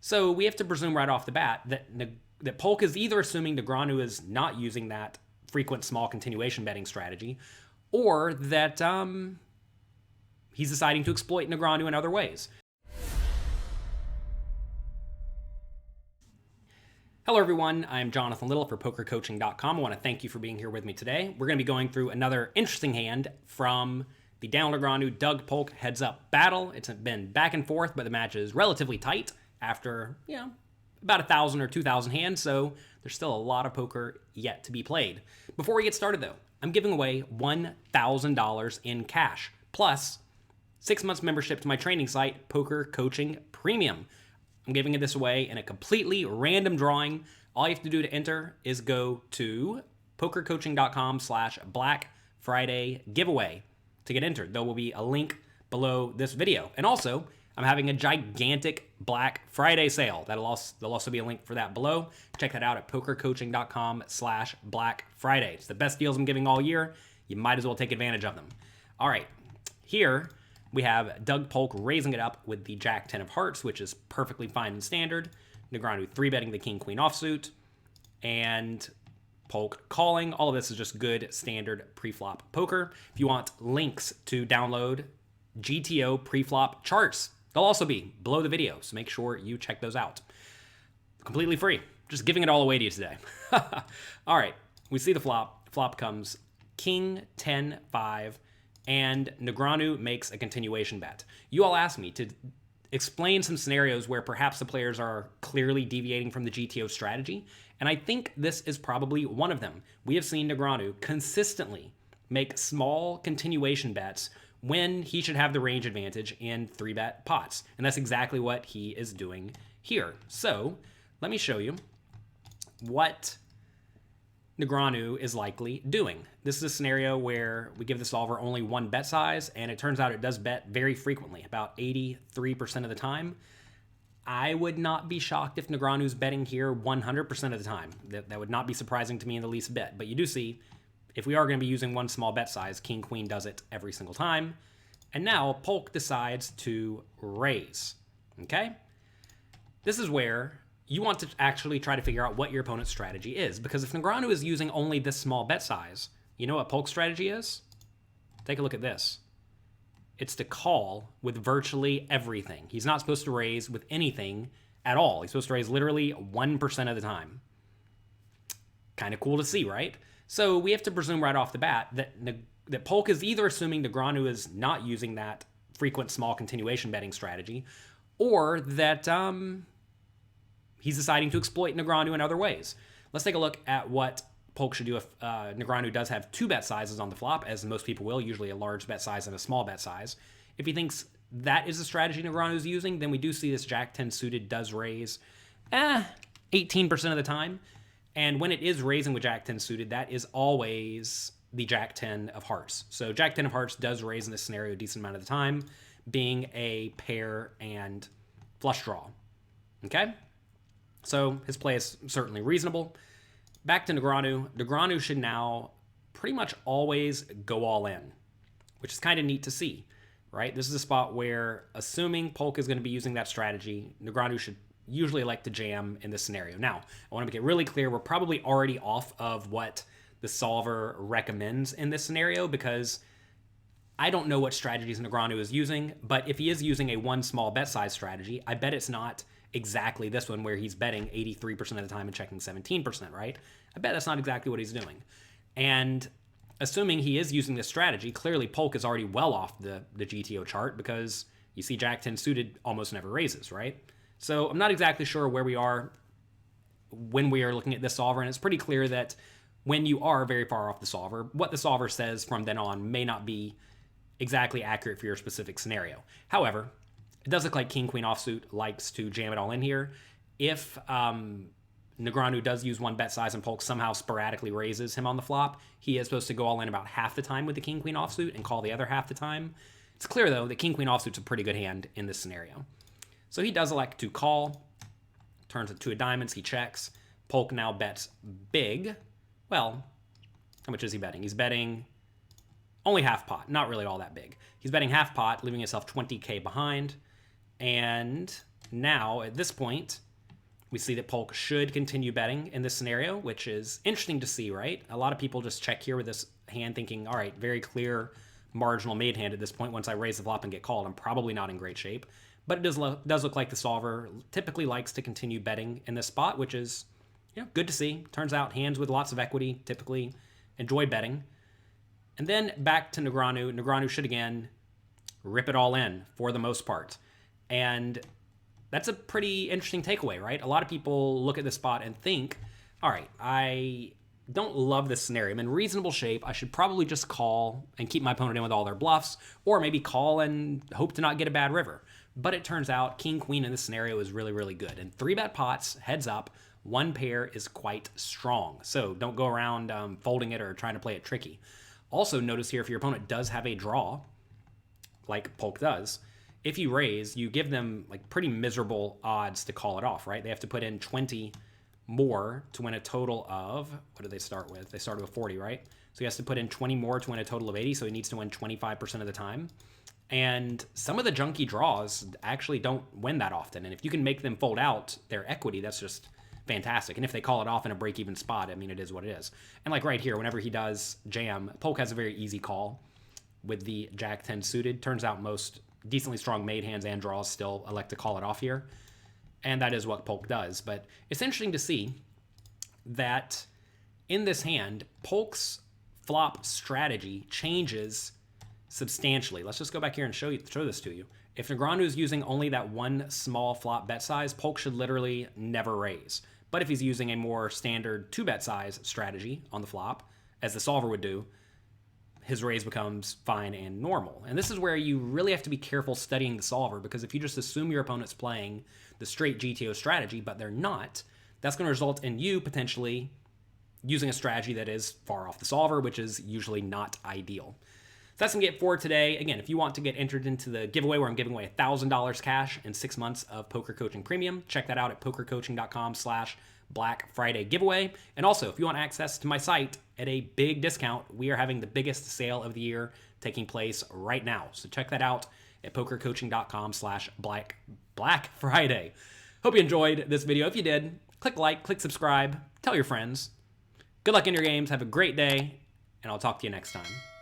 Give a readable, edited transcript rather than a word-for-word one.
So we have to presume right off the bat that Polk is either assuming Negreanu is not using that frequent small continuation betting strategy, or that he's deciding to exploit Negreanu in other ways. Hello everyone, I'm Jonathan Little for PokerCoaching.com. I want to thank you for being here with me today. We're going to be going through another interesting hand from the Daniel Negreanu Doug Polk heads-up battle. It's been back and forth, but the match is relatively tight after, about 1,000 or 2,000 hands, so there's still a lot of poker yet to be played. Before we get started though, I'm giving away $1,000 in cash, plus 6 months membership to my training site, Poker Coaching Premium. I'm giving this away in a completely random drawing. All you have to do to enter is go to pokercoaching.com/Black Friday giveaway to get entered. There will be a link below this video. And also, I'm having a gigantic Black Friday sale. There'll also be a link for that below. Check that out at pokercoaching.com/Black Friday. It's the best deals I'm giving all year. You might as well take advantage of them. All right, here we have Doug Polk raising it up with the Jack-10 of hearts, which is perfectly fine and standard. Negreanu 3-betting the King-Queen offsuit, and Polk calling. All of this is just good standard pre-flop poker. If you want links to download GTO pre-flop charts, they'll also be below the video, so make sure you check those out. Completely free. Just giving it all away to you today. All right, we see the flop. Flop comes King 10-5, and Negreanu makes a continuation bet. You all asked me to explain some scenarios where perhaps the players are clearly deviating from the GTO strategy, and I think this is probably one of them. We have seen Negreanu consistently make small continuation bets when he should have the range advantage in 3-bet pots, and that's exactly what he is doing here. So let me show you what Negreanu is likely doing. This is a scenario where we give the solver only one bet size, and it turns out it does bet very frequently, about 83% of the time. I would not be shocked if Negreanu's betting here 100% of the time. That would not be surprising to me in the least bit. But you do see, if we are going to be using one small bet size, King-Queen does it every single time. And now Polk decides to raise. Okay? This is where you want to actually try to figure out what your opponent's strategy is, because if Negreanu is using only this small bet size, you know what Polk's strategy is? Take a look at this. It's to call with virtually everything. He's not supposed to raise with anything at all. He's supposed to raise literally 1% of the time. Kind of cool to see, right? So we have to presume right off the bat that Polk is either assuming Negreanu is not using that frequent small continuation betting strategy, or that he's deciding to exploit Negreanu in other ways. Let's take a look at what Polk should do if Negreanu does have 2 bet sizes on the flop, as most people will, usually a large bet size and a small bet size. If he thinks that is the strategy Negreanu is using, then we do see this Jack-10 suited does raise 18% of the time. And when it is raising with Jack-10 suited, that is always the Jack-10 of hearts. So Jack-10 of hearts does raise in this scenario a decent amount of the time, being a pair and flush draw. Okay? So his play is certainly reasonable. Back to Negreanu. Negreanu should now pretty much always go all in, which is kind of neat to see, right? This is a spot where, assuming Polk is going to be using that strategy, Negreanu should usually like to jam in this scenario. Now, I want to make it really clear, we're probably already off of what the solver recommends in this scenario, because I don't know what strategies Negreanu is using, but if he is using a one small bet size strategy, I bet it's not exactly this one where he's betting 83% of the time and checking 17%, right? I bet that's not exactly what he's doing. And assuming he is using this strategy, clearly Polk is already well off the GTO chart, because you see Jack-10 suited almost never raises, right? So I'm not exactly sure where we are when we are looking at this solver, and it's pretty clear that when you are very far off the solver, what the solver says from then on may not be exactly accurate for your specific scenario. However, it does look like King-Queen offsuit likes to jam it all in here. If Negreanu does use one bet size and Polk somehow sporadically raises him on the flop, he is supposed to go all in about half the time with the King-Queen offsuit and call the other half the time. It's clear, though, that King-Queen offsuit's a pretty good hand in this scenario. So he does elect to call, turns it to a diamonds, he checks. Polk now bets big. Well, how much is he betting? He's betting only half pot, not really all that big. He's betting half pot, leaving himself 20K behind. And Now, at this point, we see that Polk should continue betting in this scenario, which is interesting to see, right? A lot of people just check here with this hand thinking, all right, very clear marginal made hand at this point. Once I raise the flop and get called, I'm probably not in great shape. But it does look like the solver typically likes to continue betting in this spot, which is good to see. Turns out hands with lots of equity typically enjoy betting. And then back to Negreanu. Negreanu should again rip it all in for the most part. And that's a pretty interesting takeaway, right? A lot of people look at this spot and think, all right, I don't love this scenario. I'm in reasonable shape. I should probably just call and keep my opponent in with all their bluffs, or maybe call and hope to not get a bad river. But it turns out king, queen in this scenario is really, really good. And 3-bet pots, heads up, one pair is quite strong. So don't go around folding it or trying to play it tricky. Also notice here, if your opponent does have a draw, like Polk does, if you raise, you give them like pretty miserable odds to call it off, right? They have to put in 20 more to win a total of, what do they start with? They started with 40, right? So he has to put in 20 more to win a total of 80, so he needs to win 25% of the time. And some of the junky draws actually don't win that often. And if you can make them fold out their equity, that's just fantastic. And if they call it off in a break-even spot, I mean, it is what it is. And like right here, whenever he does jam, Polk has a very easy call with the Jack 10 suited. Turns out most decently strong made hands and draws still elect to call it off here. And that is what Polk does. But it's interesting to see that in this hand, Polk's flop strategy changes substantially. Let's just go back here and show this to you. If Negreanu is using only that one small flop bet size, Polk should literally never raise. But if he's using a more standard 2-bet size strategy on the flop, as the solver would do, his raise becomes fine and normal. And this is where you really have to be careful studying the solver, because if you just assume your opponent's playing the straight GTO strategy, but they're not, that's going to result in you potentially using a strategy that is far off the solver, which is usually not ideal. So that's going to get for today. Again, if you want to get entered into the giveaway where I'm giving away $1,000 cash and 6 months of Poker Coaching Premium, check that out at pokercoaching.com/Black Friday giveaway. And also, if you want access to my site at a big discount, we are having the biggest sale of the year taking place right now. So check that out at pokercoaching.com/Black Friday. Hope you enjoyed this video. If you did, click like, click subscribe, tell your friends. Good luck in your games. Have a great day, and I'll talk to you next time.